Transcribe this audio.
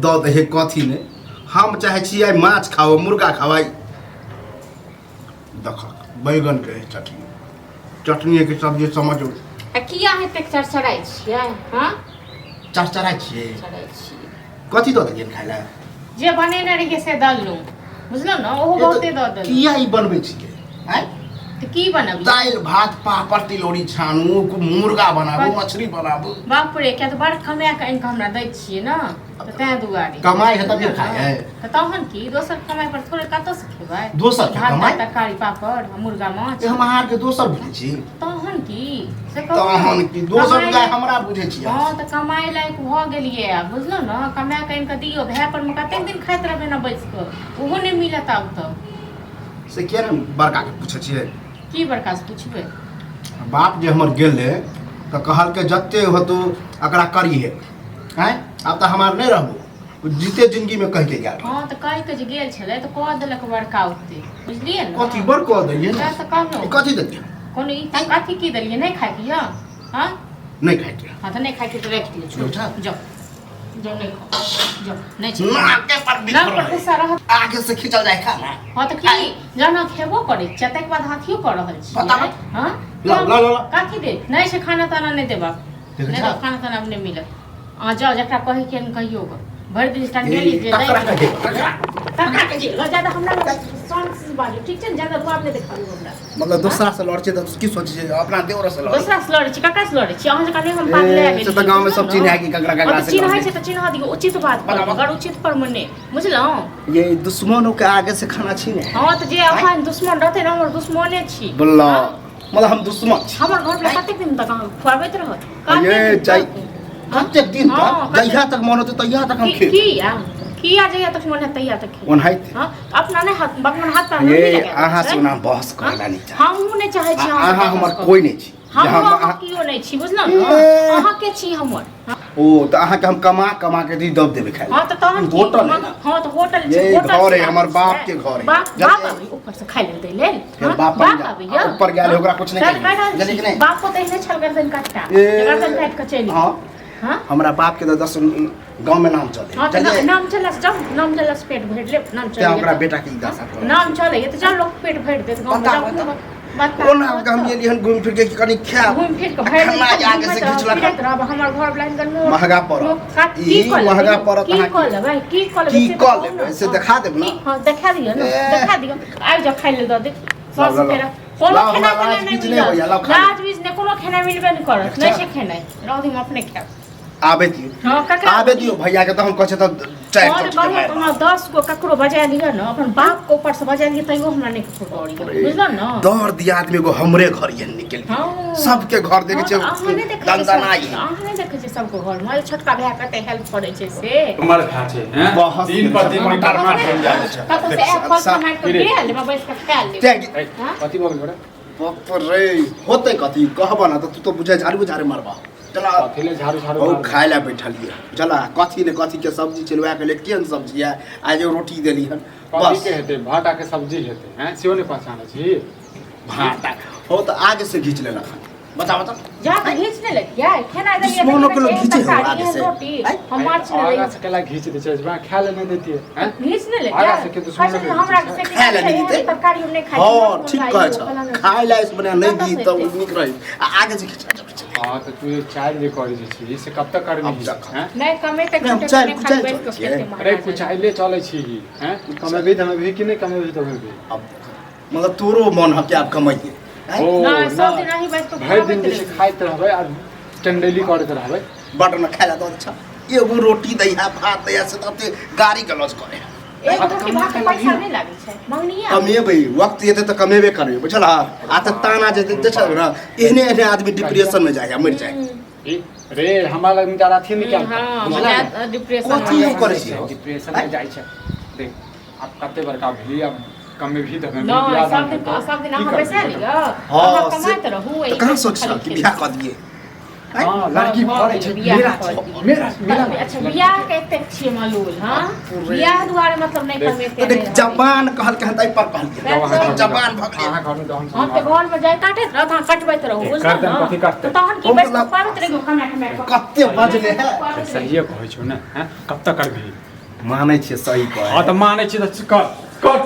दऽ दे कथी ने हम चाहे छियै माछ खाओ मुर्गा खावाई देख बैगन के चटनी के सब्जी समझो किया है तक चरचराई छियै हां चरचराई छियै कथी दऽ देलियै खाइ ला जे बनेने रहिए से दललू बुझलो ना ओहो बहुते दऽ देलू किया ई बनबै छियै हैं तो की बनाबी दाल भात पापड़ तिलौरी छानू मुर्गा बनाबू मछली बनाबू बाप रे क्या तो बड़ कमाय के इनका हमरा दै छियै ना त तै दुआरे कमाई है तब खाए है त तहन की दोसर कमाई पर थोड़े कत से खेबै दोसर के कमाई तरकारी पापड़ मुर्गा माछ हम अहाँ के दोसर बुझै छी तहन की से तहन की दोसर बुझाय हमरा बुझै छी हां त कमाई लायक भ गेलियै आ बुझलो ना कमाय के इनका दियो भै पर में कते दिन खाइत रहबे ना बैस के ओहो नै मिलत आब त से के बड़का के पूछै छियै की बड़का से पूछबे बाप जे हमर गेले त कहल के जत्ते होतो एकरा करी है हैं अब त हमार नै रहबो जीते जिंदगी में कह के गेल हां त कह के जे गेल छले त कह देलक बड़का ओते बुझलियै ना कथी बड़ कह दैयै ना त कहलो कथी देलियै कोनो ई कथी की देलियै नै खाय के हां नै खाय के हां त नै खाय के त रख दियो छोड़ जाओ जाओ नहीं खा जाओ नहीं छी ना के पर ना पर गुस्सा रह आगे से खिंचल जाए खाना हां त की जाना खेबो करे चतक बाद हाथियो कर रहल छी हां ला काथी दे नहीं से खाना ताना नहीं देबा नहीं तो खाना ताना अब नहीं मिलत आ जाओ जकरा कहि के कहियो भर दिन स्टैंड गेली जे तकरा के जे ज्यादा हमरा सॉन्ग से बाजू ठीक छै ज्यादा बाप ने देखाबू हमरा मतलब दूसरा से लड़ छै त की सोचै छै अपना देवर से लड़ दूसरा से लड़ छी ककरा से लड़ छी अहाँ जका नहीं हम बात ले गेली से त गांव में सब चिन्ह है कि ककरा ककरा से चिन्ह है छै त चिन्ह दियो उचित बात पर अगर उचित पर मने बुझलो ये दुश्मनों के आगे से खाना छीने हां त जे अपन दुश्मन रहते न हमर दुश्मने छी बोलला मतलब हम दुश्मन छी हमर घर पे कते दिन तक खुआबैत रहत ये जाई कते दिन तक जहिया तक मन होते तहिया तक हम खे किया जहिया तक मन है तहिया तक खे ओनहाइत हां अपना नहीं हाथ भगवान हाथ पर नहीं ये लगे आहा से ना बहस करला नहीं चाहे हम नहीं चाहे छी आहा हमर कोई नहीं छी हम कियो नहीं छी बुझलो ना आहा के छी हमर ओ त आहा के हम कमा के दी दब देबे खाए हां त तहन होटल हां त होटल ये घर है हमर बाप के घर है बाप ऊपर से खाइ ले दे ले बाप ऊपर गेल ओकरा कुछ नहीं जल्दी कि नहीं बाप को तहने छल कर देन काटता गर्दन काट के चली हां हमरा बाप के 10 गांव में नाम चले हां नाम चलस जब नाम चलस पेट भर ले नाम चले ओकरा बेटा के दशा कर नाम चले ये त चल लोग पेट भर दे गांव में जाओ कोन हम ये लिहन घूम फिर के कनी खा घूम फिर के भर आगे से खिचला हमर घर ब्लाइन कर महंगा पड़त ई महंगा पड़त की कल भाई की कल से दिखा देब ना हां दिखा दियो ना दिखा दियो आ जा खाइ ले दे सस फेरा कोनो खाना नहीं मिले लाज बीज ने कोनो खाना मिलबे नहीं करत नहीं से खाना रह दिन अपने खा आबे दियो हां ककरा आबे दियो भैया के त हम कहै त चाय और बढ़िया 10 को ककरो बजा लियो ना अपन बाप को ऊपर से बजा लियो तइयो हमरा नहीं फुटोड़ी बुझलो ना दौड़ दिया आदमी को हमरे घर ये निकल सबके घर देखे छै दंदनाई आहा नहीं देखे छै सबको घर में छोटका भैया कते हेल्प करे छै से हमर खा छै हैं दिन पर दिन मीटर मार हो जाय छै कत से एक फल टमाटर को दे ले मैं बैठ के खा ले कथि बोल बड़ा बाप रे होते कथि कहबा ना त तू तो बुझे झाड़ू झाड़ू मारबा चला कथिले झाड़ू झाड़ू ओ खाय ला बैठलिए चला कथि ने कथि के सब्जी चलवा के ले केन सब्जी है आज रोटी देली हन बस के हेते भाटा के सब्जी हेते हैं सियो ने पहचाने छी भाटा हो त आगे से घीच लेला बता जा के घीचने लग या खाना दे दुश्मनों के लोग घीचे हो आगे से रोटी हम माछ ले आगे से केला घीच दे छै बा खा ले नहीं देती है घीचने ले आगे से के दुश्मन हमरा से खा ले नहीं देते तरकारी हम नहीं खाई हां ठीक कहै छ खाय ला इस बना नहीं दी त निक रही आगे से खींच हां तो तू चाय ले कर जे छी से कब तक करबी हैं नहीं कमे तक चाय खाई बैठ के अरे कुछ आइले चले छी हैं कमेबी धमेबी कि नहीं कमेबी तो भी अब मतलब तोरो मन है कि आप कमाइए ना सब दिन नहीं बैठ के भर दिन जे खाइत रहबै आ टंडेली करैत रहबै बटर में खाइला तो अच्छा एगो रोटी दैया भात दैया से तते गाड़ी के लॉस करे एक रोटी भात के पैसा नहीं लागे छै मंगनिया कमेबै वक्त येते त कमेबे करबे बुझल आ त ताना जे देते छ ना एहने एहने आदमी डिप्रेशन में जाय मर जाय रे हमरा लग जरा थी निकल हां डिप्रेशन कथि करे छी डिप्रेशन में जाय छै देख अब कते बड़का भी अब कमे भी धमे ना सब दिन हम पैसा लियो हां कमाइत रहू तो कहां सोच कि बियाह कर दिए हां लड़की पढ़े छै मेरा अच्छा बियाह के एतेक छिए मालूल हां बियाह दुआरे मतलब नहीं करबे जवान कहल के हतै पर कहल जवान भगले हां घर में दहन हम तो घर में जाय काटे रह कटबैत रहू बुझल ना तो तहन की बैठ पाबत रहियो कमे कते बजले है सही कहै छौ ना हैं कब तक करबी मानै छियै सही कहै हाँ तो माने छी तो कर